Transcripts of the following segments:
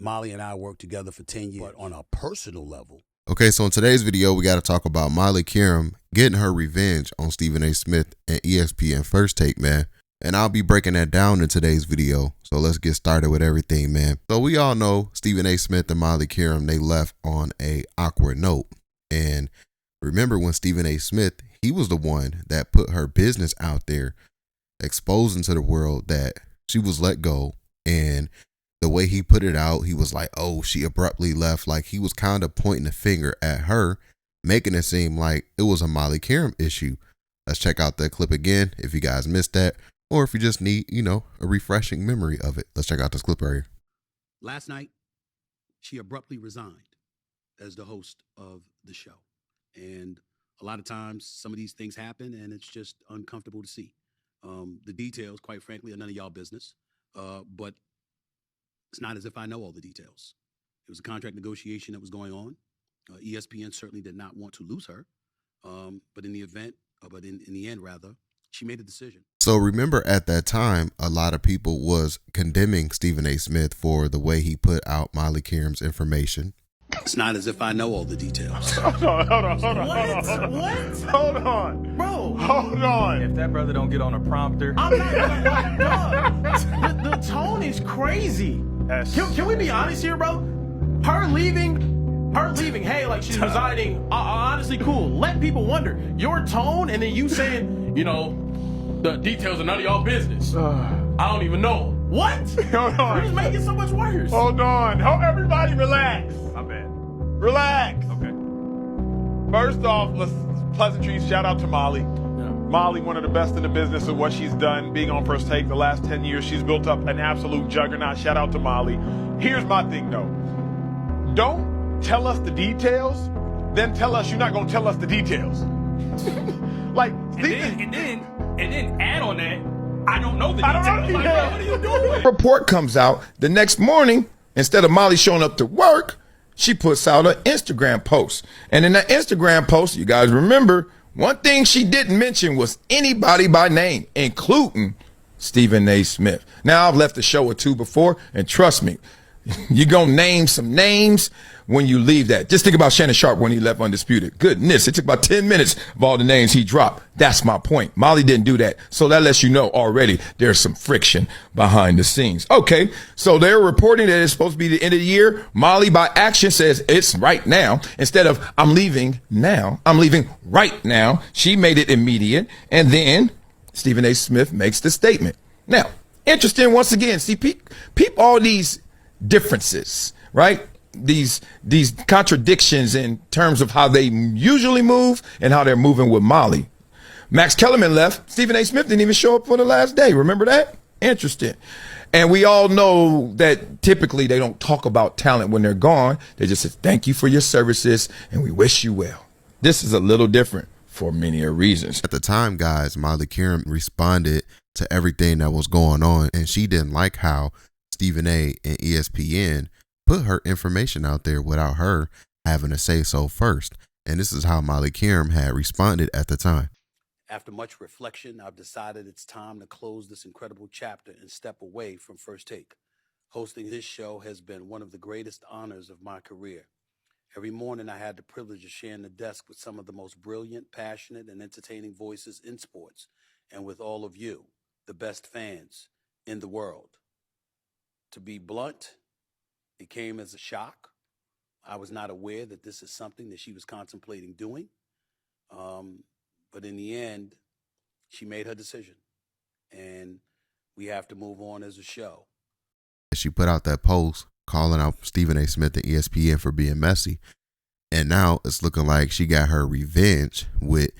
Molly and I worked together for 10 years, but on a personal level. Okay, so in today's video, we got to talk about Molly Qerim getting her revenge on Stephen A. Smith and ESPN First Take, man. And I'll be breaking that down in today's video. So let's get started with everything, man. So we all know Stephen A. Smith and Molly Qerim, they left on a awkward note. And remember when Stephen A. Smith, he was the one that put her business out there, exposing to the world that she was let go. And the way he put it out, he was like, oh, she abruptly left. Like he was kind of pointing the finger at her, making it seem like it was a Molly Qerim issue. Let's check out that clip again if you guys missed that, or if you just need, a refreshing memory of it. Let's check out this clip right here. Last night, she abruptly resigned as the host of the show. And a lot of times some of these things happen and it's just uncomfortable to see. The details, quite frankly, are none of y'all business. But it's not as if I know all the details. It was a contract negotiation that was going on. ESPN certainly did not want to lose her. But in the end, she made a decision. So remember at that time, a lot of people was condemning Stephen A. Smith for the way he put out Molly Qerim's information. It's not as if I know all the details. Hold on. Bro. Hold on. If that brother don't get on a prompter. I'm not gonna the tone is crazy. Can we be honest here, bro? Her leaving, hey, like she's resigning, honestly cool. Let people wonder. Your tone and then you saying, the details are none of y'all business. I don't even know. What? Hold on. You're just making it so much worse. Hold on. Everybody relax. My bad. Relax. Okay. First off, let's pleasantries. Shout out to Molly. Yeah. Molly, one of the best in the business of what she's done, being on First Take the last 10 years. She's built up an absolute juggernaut. Shout out to Molly. Here's my thing, though. Don't tell us the details, then tell us you're not going to tell us the details. And then add on that, I don't know the details. Like, what are you doing? Report comes out the next morning. Instead of Molly showing up to work, she puts out an Instagram post. And in that Instagram post, you guys remember, one thing she didn't mention was anybody by name, including Stephen A. Smith. Now, I've left a show or two before, and trust me, you're going to name some names when you leave that. Just think about Shannon Sharp when he left Undisputed. Goodness, it took about 10 minutes of all the names he dropped. That's my point. Molly didn't do that. So that lets you know already there's some friction behind the scenes. Okay, so they're reporting that it's supposed to be the end of the year. Molly, by action, says it's right now. Instead of I'm leaving now, I'm leaving right now. She made it immediate. And then Stephen A. Smith makes the statement. Now, interesting once again, see, peep all these differences, right? These contradictions in terms of how they usually move and how they're moving with Molly. Max Kellerman left. Stephen A. Smith didn't even show up for the last day. Remember that? Interesting. And we all know that typically they don't talk about talent when they're gone. They just say, thank you for your services and we wish you well. This is a little different for many reasons. At the time, guys, Molly Qerim responded to everything that was going on, and she didn't like how Stephen A. and ESPN put her information out there without her having to say so first. And this is how Molly Qerim had responded at the time. After much reflection, I've decided it's time to close this incredible chapter and step away from First Take. Hosting this show has been one of the greatest honors of my career. Every morning I had the privilege of sharing the desk with some of the most brilliant, passionate, and entertaining voices in sports, and with all of you, the best fans in the world. To be blunt, it came as a shock. I was not aware that this is something that she was contemplating doing. But in the end, she made her decision. And we have to move on as a show. She put out that post calling out Stephen A. Smith and ESPN for being messy. And now it's looking like she got her revenge with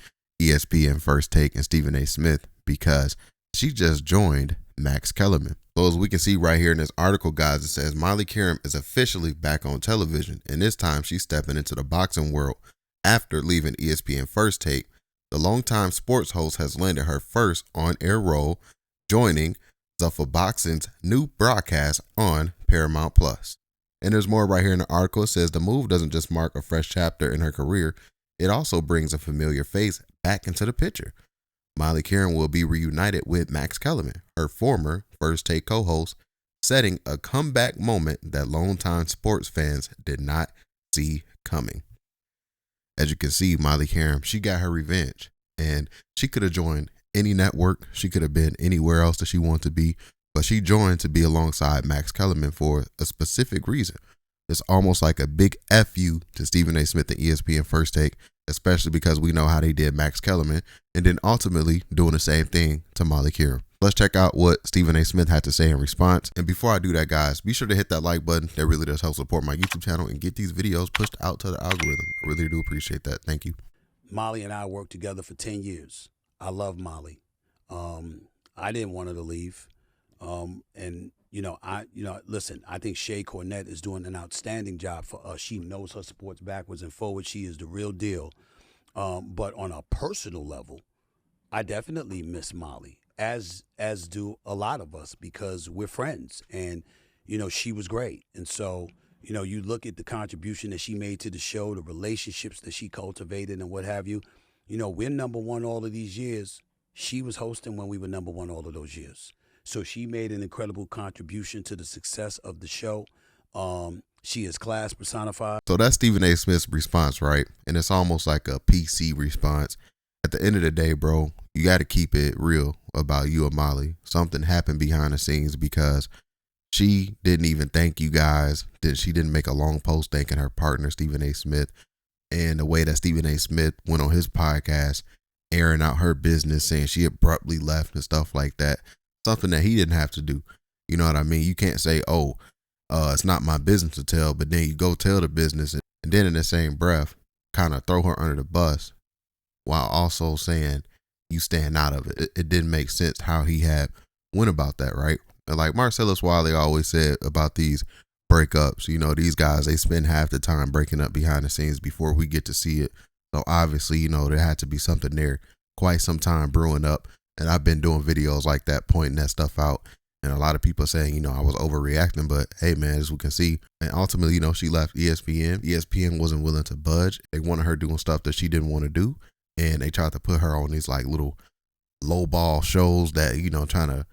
ESPN First Take and Stephen A. Smith because she just joined Max Kellerman. So as we can see right here in this article, guys, it says Molly Qerim is officially back on television, and this time she's stepping into the boxing world after leaving ESPN First Take. The longtime sports host has landed her first on-air role, joining Zuffa Boxing's new broadcast on Paramount Plus. And there's more right here in the article. It says the move doesn't just mark a fresh chapter in her career, it also brings a familiar face back into the picture. Molly Qerim will be reunited with Max Kellerman, her former First Take co-host, setting a comeback moment that longtime sports fans did not see coming. As you can see, Molly Qerim, she got her revenge, and she could have joined any network. She could have been anywhere else that she wanted to be, but she joined to be alongside Max Kellerman for a specific reason. It's almost like a big F you to Stephen A. Smith and ESPN First Take, especially because we know how they did Max Kellerman, and then ultimately doing the same thing to Molly Qerim. Let's check out what Stephen A. Smith had to say in response. And before I do that, guys, be sure to hit that like button. That really does help support my YouTube channel and get these videos pushed out to the algorithm. I really do appreciate that. Thank you. Molly and I worked together for 10 years. I love Molly. I didn't want her to leave. Listen, I think Shay Cornett is doing an outstanding job for us. She knows her sports backwards and forwards. She is the real deal. But on a personal level, I definitely miss Molly, as do a lot of us, because we're friends, and she was great. And so you look at the contribution that she made to the show, the relationships that she cultivated, and what have you. We're number one all of these years. She was hosting when we were number one all of those years. So she made an incredible contribution to the success of the show. She is class personified. So that's Stephen A. Smith's response, right? And it's almost like a PC response. At the end of the day, bro, you got to keep it real about you and Molly. Something happened behind the scenes, because she didn't even thank you guys. She didn't make a long post thanking her partner, Stephen A. Smith. And the way that Stephen A. Smith went on his podcast, airing out her business, saying she abruptly left and stuff like that. Something that he didn't have to do. You know what I mean? You can't say, it's not my business to tell, but then you go tell the business, and then in the same breath, kind of throw her under the bus, while also saying you stand out of it. It didn't make sense how he had went about that, right? And like Marcellus Wiley always said about these breakups, these guys, they spend half the time breaking up behind the scenes before we get to see it. So obviously, there had to be something there, quite some time brewing up. And I've been doing videos like that, pointing that stuff out. And a lot of people saying, I was overreacting, but hey, man, as we can see. And ultimately, she left ESPN. ESPN wasn't willing to budge. They wanted her doing stuff that she didn't want to do. And they tried to put her on these like little low ball shows that, trying to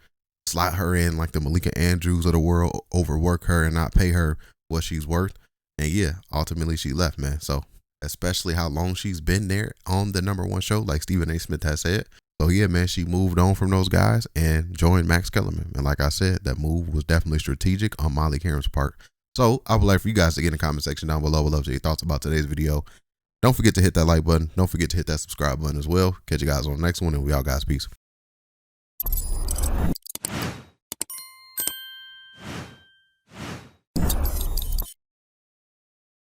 slot her in like the Malika Andrews of the world, overwork her and not pay her what she's worth. And yeah, ultimately she left, man. So especially how long she's been there on the number one show, like Stephen A. Smith has said. So yeah, man, she moved on from those guys and joined Max Kellerman. And like I said, that move was definitely strategic on Molly Qerim's part. So I would like for you guys to get in the comment section down below. Would love to hear your thoughts about today's video. Don't forget to hit that like button. Don't forget to hit that subscribe button as well. Catch you guys on the next one, and we all guys, peace.